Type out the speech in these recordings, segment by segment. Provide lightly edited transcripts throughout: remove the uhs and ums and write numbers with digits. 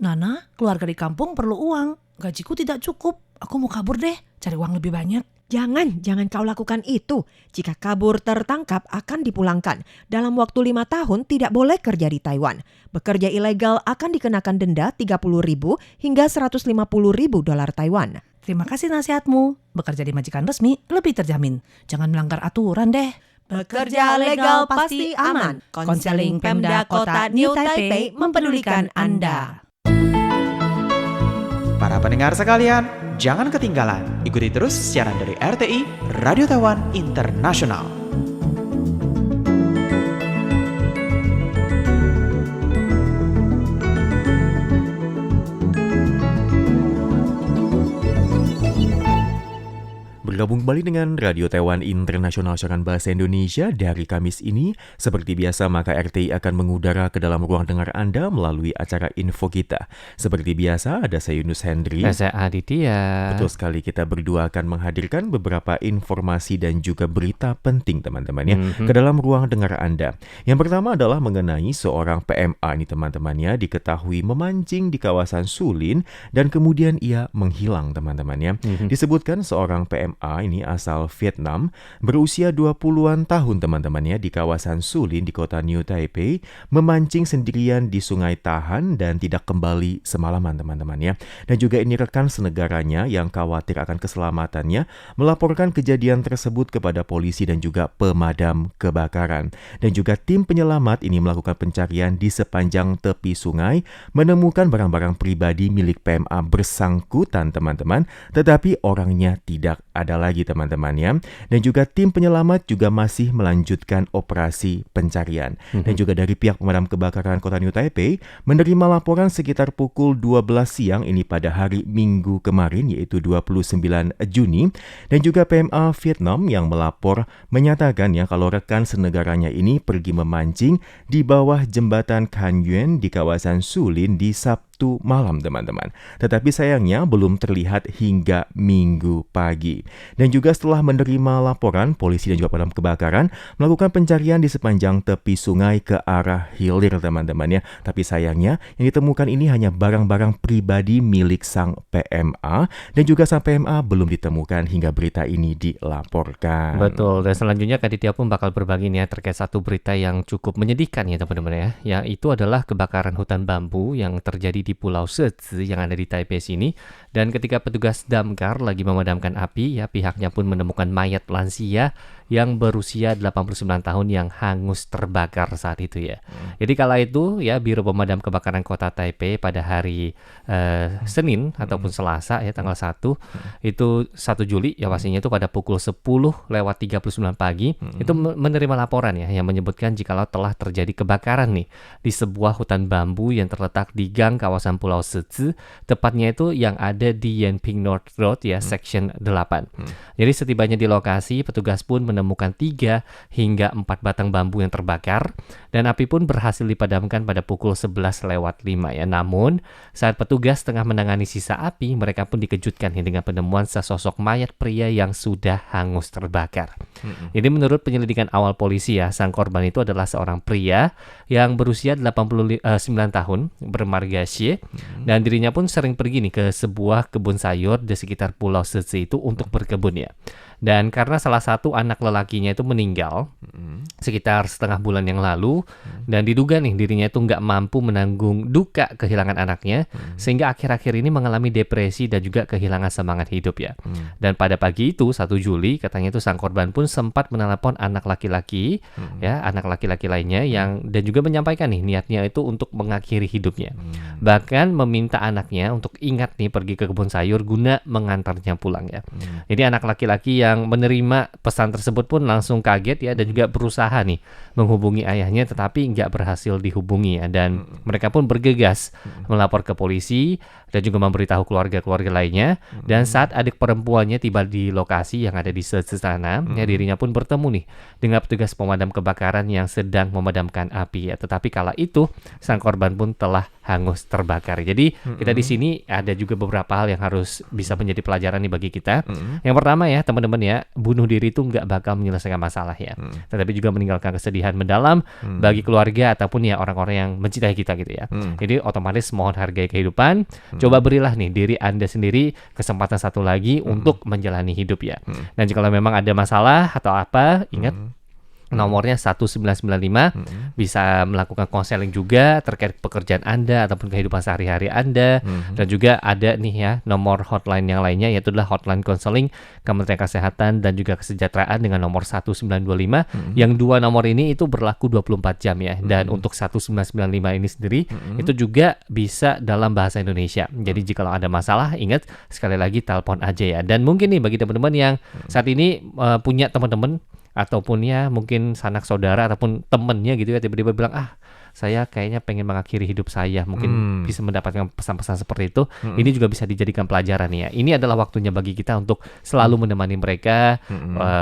Nana, keluarga di kampung perlu uang. Gajiku tidak cukup. Aku mau kabur deh, cari uang lebih banyak. Jangan kau lakukan itu. Jika kabur tertangkap akan dipulangkan. Dalam waktu 5 tahun tidak boleh kerja di Taiwan. Bekerja ilegal akan dikenakan denda 30.000 hingga 150.000 dolar Taiwan. Terima kasih nasihatmu. Bekerja di majikan resmi lebih terjamin. Jangan melanggar aturan deh. Bekerja legal pasti aman. Konseling Pemda Kota New Taipei mempedulikan Anda. Para pendengar sekalian, jangan ketinggalan. Ikuti terus siaran dari RTI Radio Taiwan Internasional. Bergabung kembali dengan Radio Taiwan Internasional siaran bahasa Indonesia dari Kamis ini. Seperti biasa, maka RTI akan mengudara ke dalam ruang dengar Anda melalui acara info kita. Seperti biasa, ada saya Yunus Hendri. Saya Aditya. Betul sekali, kita berdua akan menghadirkan beberapa informasi dan juga berita penting teman-teman ya, ke dalam ruang dengar Anda. Yang pertama adalah mengenai seorang PMA ini teman-teman ya, diketahui memancing di kawasan Sulin dan kemudian ia menghilang teman-teman ya. Disebutkan seorang PMA ini asal Vietnam, berusia 20-an tahun teman-teman ya, di kawasan Sulin di kota New Taipei, memancing sendirian di Sungai Tahan dan tidak kembali semalaman teman-teman ya. Dan juga ini rekan senegaranya yang khawatir akan keselamatannya melaporkan kejadian tersebut kepada polisi dan juga pemadam kebakaran. Dan juga tim penyelamat ini melakukan pencarian di sepanjang tepi sungai, menemukan barang-barang pribadi milik PMA bersangkutan teman-teman, tetapi orangnya tidak ada lagi teman-teman ya. Dan juga tim penyelamat juga masih melanjutkan operasi pencarian. Dan juga dari pihak pemadam kebakaran Kota New Taipei menerima laporan sekitar pukul 12 siang ini pada hari Minggu kemarin, yaitu 29 Juni. Dan juga PMA Vietnam yang melapor menyatakan ya kalau rekan senegaranya ini pergi memancing di bawah jembatan Can Yuan di kawasan Sulin di Sabtu malam teman-teman. Tetapi sayangnya belum terlihat hingga Minggu pagi. Dan juga setelah menerima laporan, polisi dan juga pemadam kebakaran melakukan pencarian di sepanjang tepi sungai ke arah hilir teman-teman ya. Tapi sayangnya yang ditemukan ini hanya barang-barang pribadi milik sang PMA, dan juga sang PMA belum ditemukan hingga berita ini dilaporkan. Betul, dan selanjutnya Kak Ditya pun bakal berbagi nih ya terkait satu berita yang cukup menyedihkan ya teman-teman ya. Yang itu adalah kebakaran hutan bambu yang terjadi di Pulau Sheci yang ada di Taipei sini. Dan ketika petugas damkar lagi memadamkan api ya, pihaknya pun menemukan mayat lansia yang berusia 89 tahun yang hangus terbakar saat itu ya. Jadi kala itu ya Biro Pemadam Kebakaran Kota Taipei pada hari Senin ataupun Selasa ya tanggal 1 itu 1 Juli ya pastinya itu pada pukul 10:39 pagi itu menerima laporan ya yang menyebutkan jikalau telah terjadi kebakaran nih di sebuah hutan bambu yang terletak di gang kawasan Pulau Sheci, tepatnya itu yang ada di Yanping North Road ya section 8. Jadi setibanya di lokasi petugas pun menemukan 3 hingga 4 batang bambu yang terbakar dan api pun berhasil dipadamkan pada pukul 11:05 ya. Namun saat petugas tengah menangani sisa api, mereka pun dikejutkan dengan penemuan sesosok mayat pria yang sudah hangus terbakar. Jadi menurut penyelidikan awal polisi ya, sang korban itu adalah seorang pria yang berusia 89 tahun bermarga Xie dan dirinya pun sering pergi nih ke sebuah kebun sayur di sekitar Pulau Sheci itu untuk berkebun ya. Dan karena salah satu anak lelakinya itu meninggal sekitar setengah bulan yang lalu, dan diduga nih dirinya itu nggak mampu menanggung duka kehilangan anaknya, sehingga akhir-akhir ini mengalami depresi dan juga kehilangan semangat hidup ya. Dan pada pagi itu 1 Juli katanya itu sang korban pun sempat menelepon anak laki-laki ya, anak laki-laki lainnya yang dan juga menyampaikan nih niatnya itu untuk mengakhiri hidupnya. Bahkan meminta anaknya untuk ingat nih pergi ke kebun sayur guna mengantarnya pulang ya. Jadi anak laki-laki yang menerima pesan tersebut pun langsung kaget ya dan juga berusaha nih menghubungi ayahnya tetapi nggak berhasil dihubungi ya. Dan mereka pun bergegas melapor ke polisi dan juga memberitahu keluarga-keluarga lainnya. Dan saat adik perempuannya tiba di lokasi yang ada di sana ya, dirinya pun bertemu nih dengan petugas pemadam kebakaran yang sedang memadamkan api ya. Tetapi kala itu sang korban pun telah hangus terbakar. Jadi kita di sini ada juga beberapa hal yang harus bisa menjadi pelajaran nih bagi kita. Yang pertama ya teman-teman ya, bunuh diri itu nggak bakal menyelesaikan masalah ya, tetapi juga meninggalkan kesedihan mendalam bagi keluarga ataupun ya orang-orang yang mencintai kita gitu ya. Jadi otomatis mohon hargai kehidupan. Coba berilah nih diri Anda sendiri kesempatan satu lagi untuk menjalani hidup ya. Dan jika memang ada masalah atau apa, ingat nomornya 1995, bisa melakukan konseling juga terkait pekerjaan Anda ataupun kehidupan sehari-hari Anda. Dan juga ada nih ya nomor hotline yang lainnya, yaitu adalah hotline konseling Kementerian Kesehatan dan juga Kesejahteraan dengan nomor 1925. Yang dua nomor ini itu berlaku 24 jam ya. Dan untuk 1995 ini sendiri itu juga bisa dalam bahasa Indonesia. Jadi jika ada masalah, ingat sekali lagi telepon aja ya. Dan mungkin nih bagi teman-teman yang saat ini punya teman-teman ataupun ya mungkin sanak saudara ataupun temennya gitu ya, tiba-tiba bilang saya kayaknya pengen mengakhiri hidup saya, mungkin bisa mendapatkan pesan-pesan seperti itu. Ini juga bisa dijadikan pelajaran ya. Ini adalah waktunya bagi kita untuk selalu menemani mereka,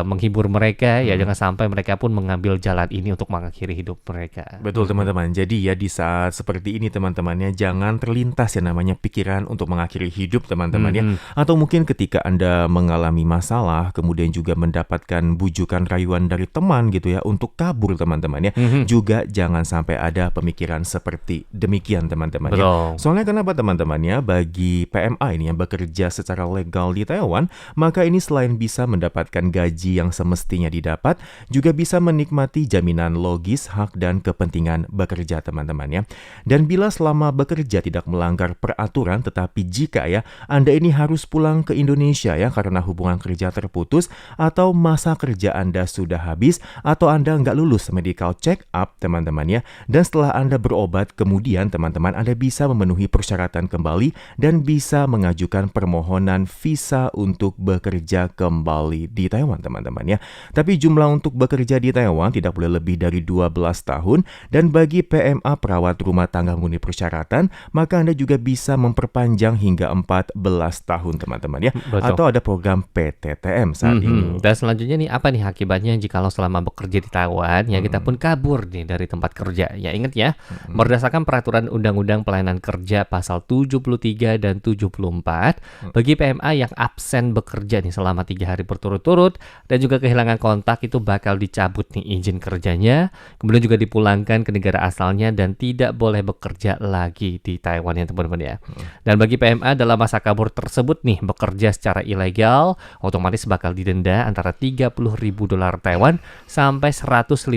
menghibur mereka ya, jangan sampai mereka pun mengambil jalan ini untuk mengakhiri hidup mereka. Betul teman-teman. Jadi ya di saat seperti ini teman-temannya, jangan terlintas yang namanya pikiran untuk mengakhiri hidup teman-teman ya. Atau mungkin ketika Anda mengalami masalah, kemudian juga mendapatkan bujukan rayuan dari teman gitu ya untuk kabur teman-teman ya. Juga jangan sampai ada pemikiran seperti demikian teman-teman ya. Soalnya kenapa teman-teman ya, bagi PMA ini yang bekerja secara legal di Taiwan, maka ini selain bisa mendapatkan gaji yang semestinya didapat, juga bisa menikmati jaminan logis, hak dan kepentingan bekerja teman-teman ya. Dan bila selama bekerja tidak melanggar peraturan, tetapi jika ya Anda ini harus pulang ke Indonesia ya karena hubungan kerja terputus, atau masa kerja Anda sudah habis, atau Anda nggak lulus medical check up teman-teman ya, dan setelah Anda berobat, kemudian teman-teman Anda bisa memenuhi persyaratan kembali dan bisa mengajukan permohonan visa untuk bekerja kembali di Taiwan teman-teman ya. Tapi jumlah untuk bekerja di Taiwan tidak boleh lebih dari 12 tahun, dan bagi PMA perawat rumah tangga memenuhi persyaratan, maka Anda juga bisa memperpanjang hingga 14 tahun teman-teman ya. Atau ada program PTTM saat ini. Dan selanjutnya nih, apa nih akibatnya jikalau selama bekerja di Taiwan ya kita pun kabur nih dari tempat kerja ya. Ingat ya, berdasarkan peraturan Undang-Undang Pelayanan Kerja pasal 73 dan 74, bagi PMA yang absen bekerja nih selama 3 hari berturut-turut dan juga kehilangan kontak, itu bakal dicabut nih izin kerjanya, kemudian juga dipulangkan ke negara asalnya dan tidak boleh bekerja lagi di Taiwan ya teman-teman ya. Dan bagi PMA dalam masa kabur tersebut nih bekerja secara ilegal, otomatis bakal didenda antara 30.000 dolar Taiwan sampai 150.000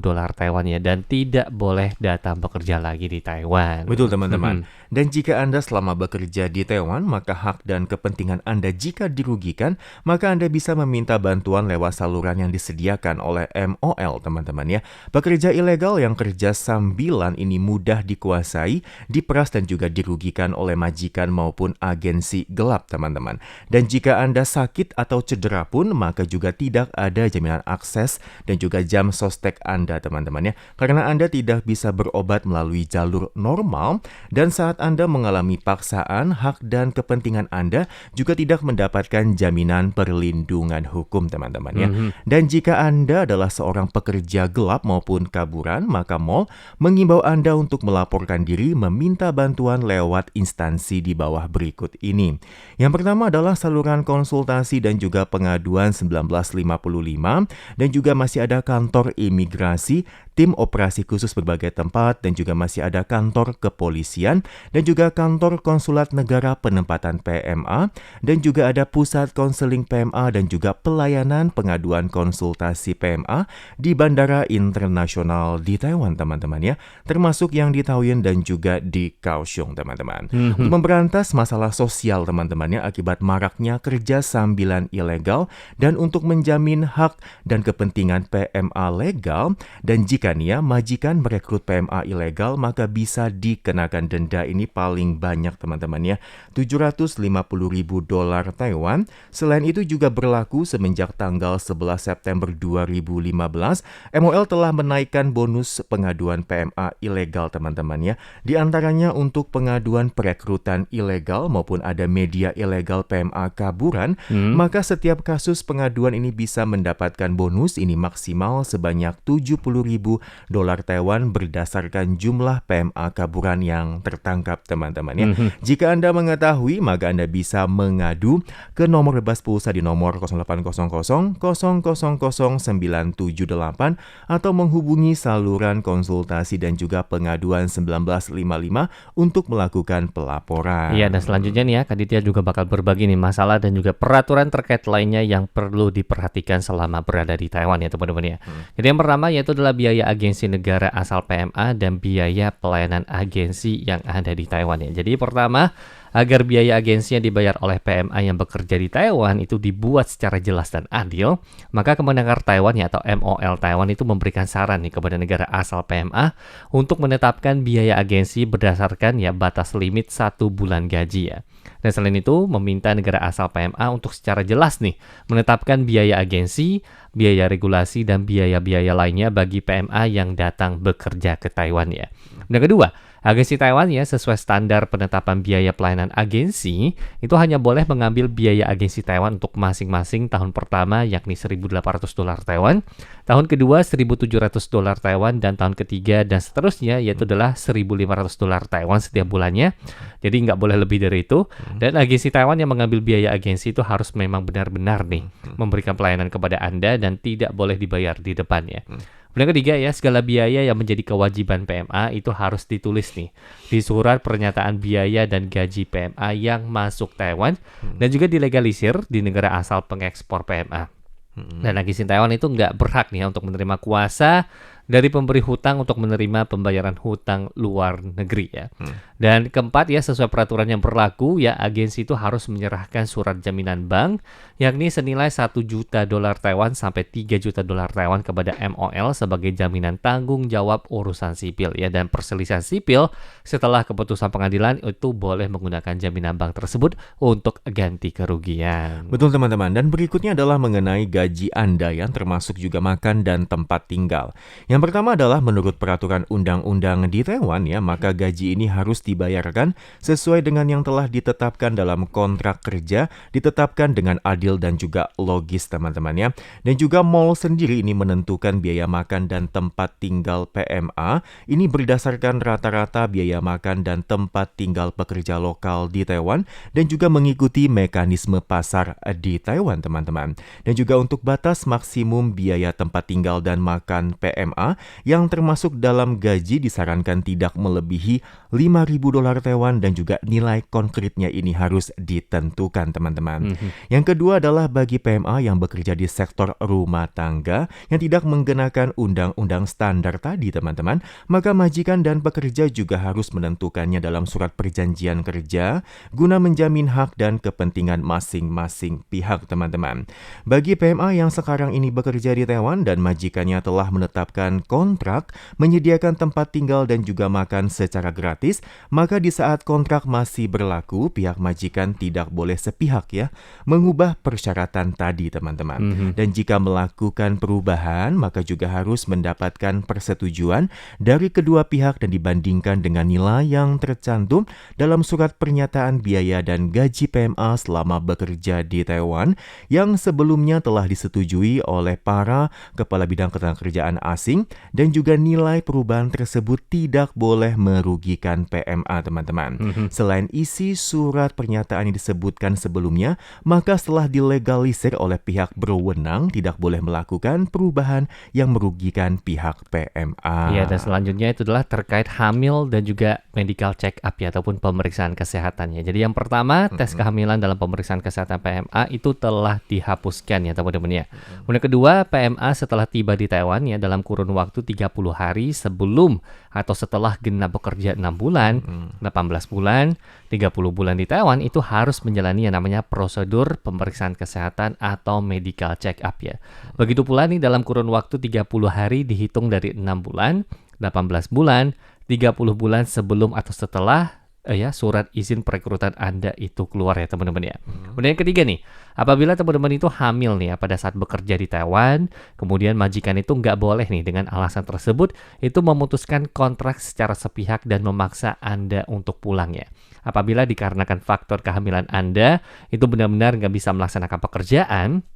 dolar Taiwan ya, dan tidak boleh datang bekerja lagi di Taiwan. Betul teman-teman. Dan jika Anda selama bekerja di Taiwan, maka hak dan kepentingan Anda jika dirugikan, maka Anda bisa meminta bantuan lewat saluran yang disediakan oleh MOL teman-teman ya. Pekerja ilegal yang kerja sambilan ini mudah dikuasai, diperas dan juga dirugikan oleh majikan maupun agensi gelap teman-teman. Dan jika Anda sakit atau cedera pun, maka juga tidak ada jaminan akses dan juga jam sostek Anda teman-teman ya. Karena Anda tidak bisa berobat melalui jalur normal, dan saat Anda mengalami paksaan, hak dan kepentingan Anda juga tidak mendapatkan jaminan perlindungan hukum teman-teman ya. Dan jika Anda adalah seorang pekerja gelap maupun kaburan, maka MOL mengimbau Anda untuk melaporkan diri meminta bantuan lewat instansi di bawah berikut ini. Yang pertama adalah saluran konsultasi dan juga pengaduan 1955, dan juga masih ada kantor imigrasi, tim operasi khusus berbagai tempat, dan juga masih ada kantor kepolisian, dan juga kantor konsulat negara penempatan PMA, dan juga ada pusat konseling PMA dan juga pelayanan pengaduan konsultasi PMA di Bandara Internasional di Taiwan teman-teman ya, termasuk yang di Taoyuan dan juga di Kaohsiung teman-teman. Untuk memberantas masalah sosial teman-teman ya akibat maraknya kerja sambilan ilegal, dan untuk menjamin hak dan kepentingan PMA legal, dan jika nih ya majikan merekrut PMA ilegal, maka bisa dikenakan denda ini paling banyak teman-teman ya, 750.000 dolar Taiwan. Selain itu juga berlaku semenjak tanggal 11 September 2015, MOL telah menaikkan bonus pengaduan PMA ilegal teman-teman ya. Di antaranya untuk pengaduan perekrutan ilegal maupun ada media ilegal PMA kaburan, maka setiap kasus pengaduan ini bisa mendapatkan bonus ini maksimal sebanyak 70.000 dolar Taiwan berdasarkan jumlah PMA kaburan yang tertangkap, teman-teman ya. Jika Anda mengetahui, maka Anda bisa mengadu ke nomor bebas pulsa di nomor 0800 000 978 atau menghubungi saluran konsultasi dan juga pengaduan 1955 untuk melakukan pelaporan. Iya, dan selanjutnya nih ya, Kak Ditya juga bakal berbagi nih masalah dan juga peraturan terkait lainnya yang perlu diperhatikan selama berada di Taiwan ya teman-teman ya. Jadi yang pertama yaitu adalah biaya agensi negara asal PMA dan biaya pelayanan agensi yang ada di Taiwan ya. Jadi pertama, agar biaya agensi yang dibayar oleh PMA yang bekerja di Taiwan itu dibuat secara jelas dan adil, maka Kemenaker Taiwan ya atau MOL Taiwan itu memberikan saran nih kepada negara asal PMA untuk menetapkan biaya agensi berdasarkan ya batas limit 1 bulan gaji ya. Dan selain itu meminta negara asal PMA untuk secara jelas nih menetapkan biaya agensi, biaya regulasi dan biaya-biaya lainnya bagi PMA yang datang bekerja ke Taiwan ya. Dan kedua, agensi Taiwan ya sesuai standar penetapan biaya pelayanan agensi itu hanya boleh mengambil biaya agensi Taiwan untuk masing-masing tahun pertama yakni 1.800 dolar Taiwan, tahun kedua 1.700 dolar Taiwan dan tahun ketiga dan seterusnya yaitu adalah 1.500 dolar Taiwan setiap bulannya. Jadi nggak boleh lebih dari itu. Dan agensi Taiwan yang mengambil biaya agensi itu harus memang benar-benar nih memberikan pelayanan kepada Anda dan tidak boleh dibayar di depannya. Kemudian ketiga ya, segala biaya yang menjadi kewajiban PMA itu harus ditulis nih di surat pernyataan biaya dan gaji PMA yang masuk Taiwan dan juga dilegalisir di negara asal pengekspor PMA. Dan agensi Taiwan itu nggak berhak nih untuk menerima kuasa dari pemberi hutang untuk menerima pembayaran hutang luar negeri ya. Dan keempat ya, sesuai peraturan yang berlaku ya, agensi itu harus menyerahkan surat jaminan bank yakni senilai 1 juta dolar Taiwan sampai 3 juta dolar Taiwan kepada MOL sebagai jaminan tanggung jawab urusan sipil ya. Dan perselisihan sipil setelah keputusan pengadilan itu boleh menggunakan jaminan bank tersebut untuk ganti kerugian. Betul teman-teman, dan berikutnya adalah mengenai gaji Anda yang termasuk juga makan dan tempat tinggal. Yang pertama adalah menurut peraturan undang-undang di Taiwan ya, maka gaji ini harus dibayarkan sesuai dengan yang telah ditetapkan dalam kontrak kerja, ditetapkan dengan adil dan juga logis teman-teman ya. Dan juga MOL sendiri ini menentukan biaya makan dan tempat tinggal PMA ini berdasarkan rata-rata biaya makan dan tempat tinggal pekerja lokal di Taiwan dan juga mengikuti mekanisme pasar di Taiwan teman-teman. Dan juga untuk batas maksimum biaya tempat tinggal dan makan PMA yang termasuk dalam gaji disarankan tidak melebihi 5.000 dolar Taiwan dan juga nilai konkretnya ini harus ditentukan teman-teman. Yang kedua adalah bagi PMA yang bekerja di sektor rumah tangga yang tidak menggunakan undang-undang standar tadi teman-teman, maka majikan dan pekerja juga harus menentukannya dalam surat perjanjian kerja guna menjamin hak dan kepentingan masing-masing pihak teman-teman. Bagi PMA yang sekarang ini bekerja di Taiwan dan majikannya telah menetapkan kontrak menyediakan tempat tinggal dan juga makan secara gratis, maka di saat kontrak masih berlaku, pihak majikan tidak boleh sepihak ya mengubah persyaratan tadi teman-teman. Dan jika melakukan perubahan, maka juga harus mendapatkan persetujuan dari kedua pihak dan dibandingkan dengan nilai yang tercantum dalam surat pernyataan biaya dan gaji PMA selama bekerja di Taiwan yang sebelumnya telah disetujui oleh para kepala bidang ketenagakerjaan asing, dan juga nilai perubahan tersebut tidak boleh merugikan PMA teman-teman. Selain isi surat pernyataan yang disebutkan sebelumnya, maka setelah dilegalisir oleh pihak berwenang tidak boleh melakukan perubahan yang merugikan pihak PMA. Iya, dan selanjutnya itu adalah terkait hamil dan juga medical check up ya ataupun pemeriksaan kesehatannya. Jadi yang pertama, tes kehamilan dalam pemeriksaan kesehatan PMA itu telah dihapuskan ya teman-teman ya. Kemudian kedua, PMA setelah tiba di Taiwan ya dalam kurun waktu 30 hari sebelum atau setelah genap bekerja 6 bulan, 18 bulan, 30 bulan di Taiwan itu harus menjalani yang namanya prosedur pemeriksaan kesehatan atau medical check up ya. Begitu pula nih dalam kurun waktu 30 hari dihitung dari 6 bulan, 18 bulan, 30 bulan sebelum atau setelah surat izin perekrutan Anda itu keluar ya teman-teman ya. Kemudian yang ketiga nih, apabila teman-teman itu hamil nih pada saat bekerja di Taiwan, kemudian majikan itu nggak boleh nih dengan alasan tersebut itu memutuskan kontrak secara sepihak dan memaksa Anda untuk pulang ya. Apabila dikarenakan faktor kehamilan Anda itu benar-benar nggak bisa melaksanakan pekerjaan,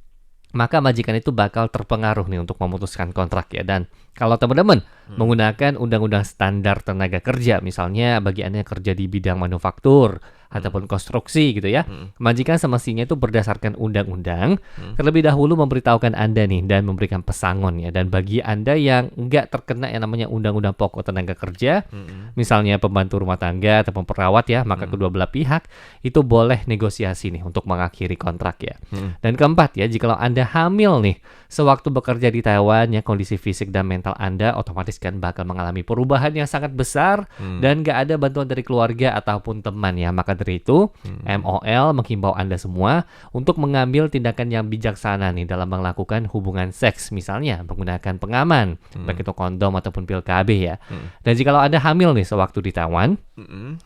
maka majikan itu bakal terpengaruh nih untuk memutuskan kontrak ya. Dan kalau teman-teman menggunakan undang-undang standar tenaga kerja, misalnya bagi Anda yang kerja di bidang manufaktur ataupun konstruksi gitu ya, majikan semestinya itu berdasarkan undang-undang terlebih dahulu memberitahukan Anda nih dan memberikan pesangon ya. Dan bagi Anda yang nggak terkena yang namanya undang-undang pokok tenaga kerja, misalnya pembantu rumah tangga ataupun perawat ya, maka kedua belah pihak itu boleh negosiasi nih untuk mengakhiri kontrak ya. Dan keempat ya, jikalau Anda hamil nih sewaktu bekerja di Taiwan ya, kondisi fisik dan mental Anda otomatis kan bakal mengalami perubahan yang sangat besar dan nggak ada bantuan dari keluarga ataupun teman ya. Maka dari itu MOL menghimbau Anda semua untuk mengambil tindakan yang bijaksana nih dalam melakukan hubungan seks, misalnya menggunakan pengaman, baik itu kondom ataupun pil KB ya. Dan jikalau Anda hamil nih sewaktu di Taiwan,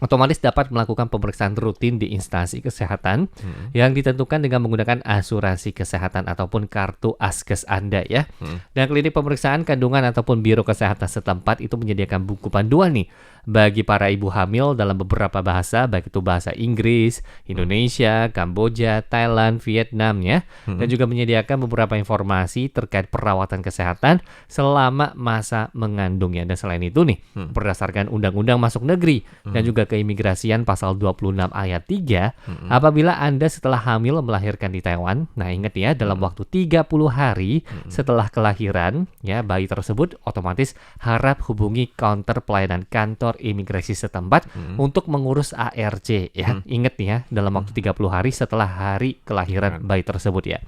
otomatis dapat melakukan pemeriksaan rutin di instansi kesehatan yang ditentukan dengan menggunakan asuransi kesehatan ataupun kartu Askes Anda ya. Dan klinik pemeriksaan kandungan ataupun biro kesehatan setempat itu menyediakan buku panduan nih bagi para ibu hamil dalam beberapa bahasa, baik itu bahasa Inggris, Indonesia, Kamboja, Thailand, Vietnam ya. Dan juga menyediakan beberapa informasi terkait perawatan kesehatan selama masa mengandung ya. Dan selain itu nih, berdasarkan Undang-Undang Masuk Negeri dan juga Keimigrasian pasal 26 ayat 3, apabila Anda setelah hamil melahirkan di Taiwan, nah ingat ya, dalam waktu 30 hari setelah kelahiran ya bayi tersebut, otomatis harap hubungi counter pelayanan kantor imigrasi setempat untuk mengurus ARC ya. Ingat nih ya, dalam waktu 30 hari setelah hari kelahiran bayi tersebut ya.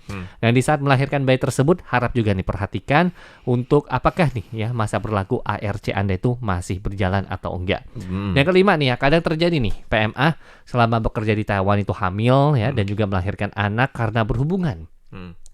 Dan di saat melahirkan bayi tersebut, harap juga nih perhatikan untuk apakah nih ya masa berlaku ARC Anda itu masih berjalan atau enggak. Yang kelima nih ya, kadang terjadi nih PMA selama bekerja di Taiwan itu hamil ya dan juga melahirkan anak karena berhubungan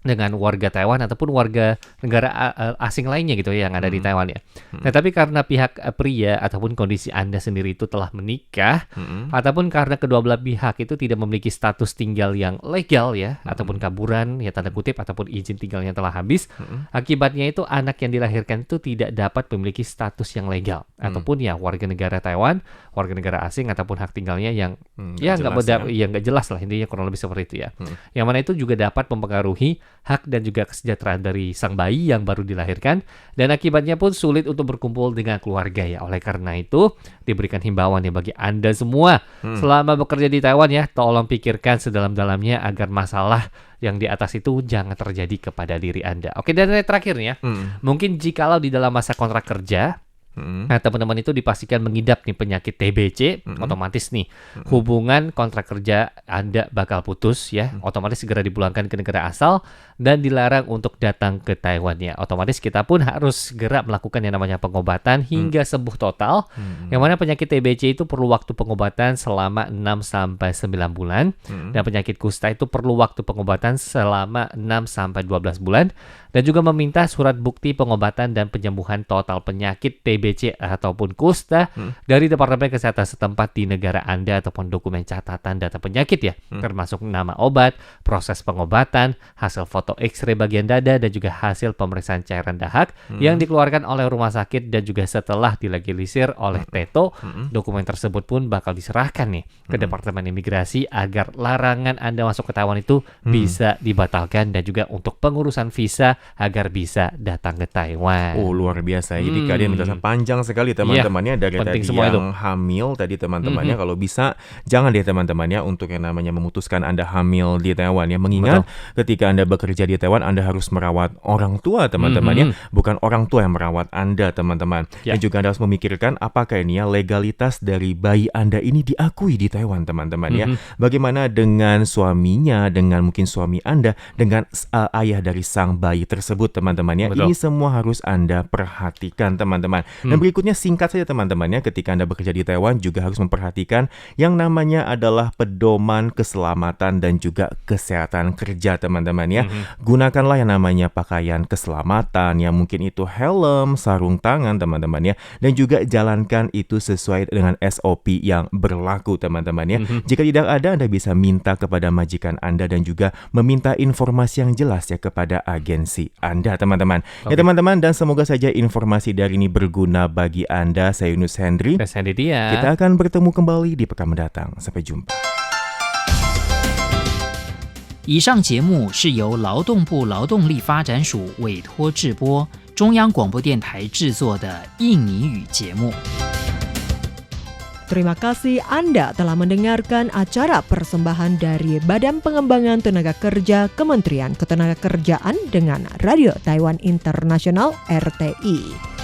dengan warga Taiwan ataupun warga negara asing lainnya gitu ya yang ada di Taiwan ya. Nah, tapi karena pihak pria ataupun kondisi Anda sendiri itu telah menikah ataupun karena kedua belah pihak itu tidak memiliki status tinggal yang legal ya ataupun kaburan ya tanda kutip ataupun izin tinggalnya telah habis, akibatnya itu anak yang dilahirkan itu tidak dapat memiliki status yang legal ataupun ya warga negara Taiwan, warga negara asing ataupun hak tinggalnya yang ya nggak jelas lah, intinya kurang lebih seperti itu ya. Yang mana itu juga dapat mempengaruhi hak dan juga kesejahteraan dari sang bayi yang baru dilahirkan dan akibatnya pun sulit untuk berkumpul dengan keluarga ya. Oleh karena itu diberikan himbauan ya bagi Anda semua selama bekerja di Taiwan ya, tolong pikirkan sedalam-dalamnya agar masalah yang di atas itu jangan terjadi kepada diri Anda. Oke, dan yang terakhir nih ya, mungkin jikalau di dalam masa kontrak kerja nah teman-teman itu dipastikan mengidap nih penyakit TBC, otomatis nih hubungan kontrak kerja Anda bakal putus ya, otomatis segera dipulangkan ke negara asal dan dilarang untuk datang ke Taiwan ya. Otomatis kita pun harus segera melakukan yang namanya pengobatan hingga sembuh total. Yang mana penyakit TBC itu perlu waktu pengobatan selama 6-9 bulan dan penyakit kusta itu perlu waktu pengobatan selama 6-12 bulan dan juga meminta surat bukti pengobatan dan penyembuhan total penyakit TBC ataupun kusta dari Departemen Kesehatan setempat di negara Anda ataupun dokumen catatan data penyakit ya, termasuk nama obat, proses pengobatan, hasil foto X-ray bagian dada dan juga hasil pemeriksaan cairan dahak yang dikeluarkan oleh rumah sakit dan juga setelah dilegalisir oleh TETO, dokumen tersebut pun bakal diserahkan nih ke Departemen Imigrasi agar larangan Anda masuk ke Taiwan itu bisa dibatalkan dan juga untuk pengurusan visa agar bisa datang ke Taiwan. Oh, luar biasa. Jadi keadaan penjelasan panjang sekali teman-temannya dari tadi yang hamil tadi teman-temannya. Kalau bisa jangan deh teman-temannya untuk yang namanya memutuskan Anda hamil di Taiwan ya. Mengingat ketika Anda bekerja di Taiwan Anda harus merawat orang tua teman-temannya, bukan orang tua yang merawat Anda teman-teman. Dan juga Anda harus memikirkan apakah ini ya legalitas dari bayi Anda ini diakui di Taiwan teman-teman ya. Bagaimana dengan suaminya, dengan mungkin suami Anda, dengan ayah dari sang bayi tersebut teman-teman ya. Ini semua harus Anda perhatikan teman-teman. Dan berikutnya singkat saja teman-teman ya, ketika Anda bekerja di Taiwan juga harus memperhatikan yang namanya adalah pedoman keselamatan dan juga kesehatan kerja teman-teman ya. Gunakanlah yang namanya pakaian keselamatan yang mungkin itu helm, sarung tangan teman-teman ya, dan juga jalankan itu sesuai dengan SOP yang berlaku teman-teman ya. Jika tidak ada, Anda bisa minta kepada majikan Anda dan juga meminta informasi yang jelas ya kepada agensi Anda teman-teman. Ya teman-teman, dan semoga saja informasi dari ini berguna bagi Anda. Saya Yunus Hendry. Kita akan bertemu kembali di pekan mendatang. Sampai jumpa. 以上节目是由劳动部劳动力发展署委托制播，中央广播电台制作的印尼语节目。Terima kasih Anda telah mendengarkan acara persembahan dari Badan Pengembangan Tenaga Kerja Kementerian Ketenagakerjaan dengan Radio Taiwan Internasional RTI.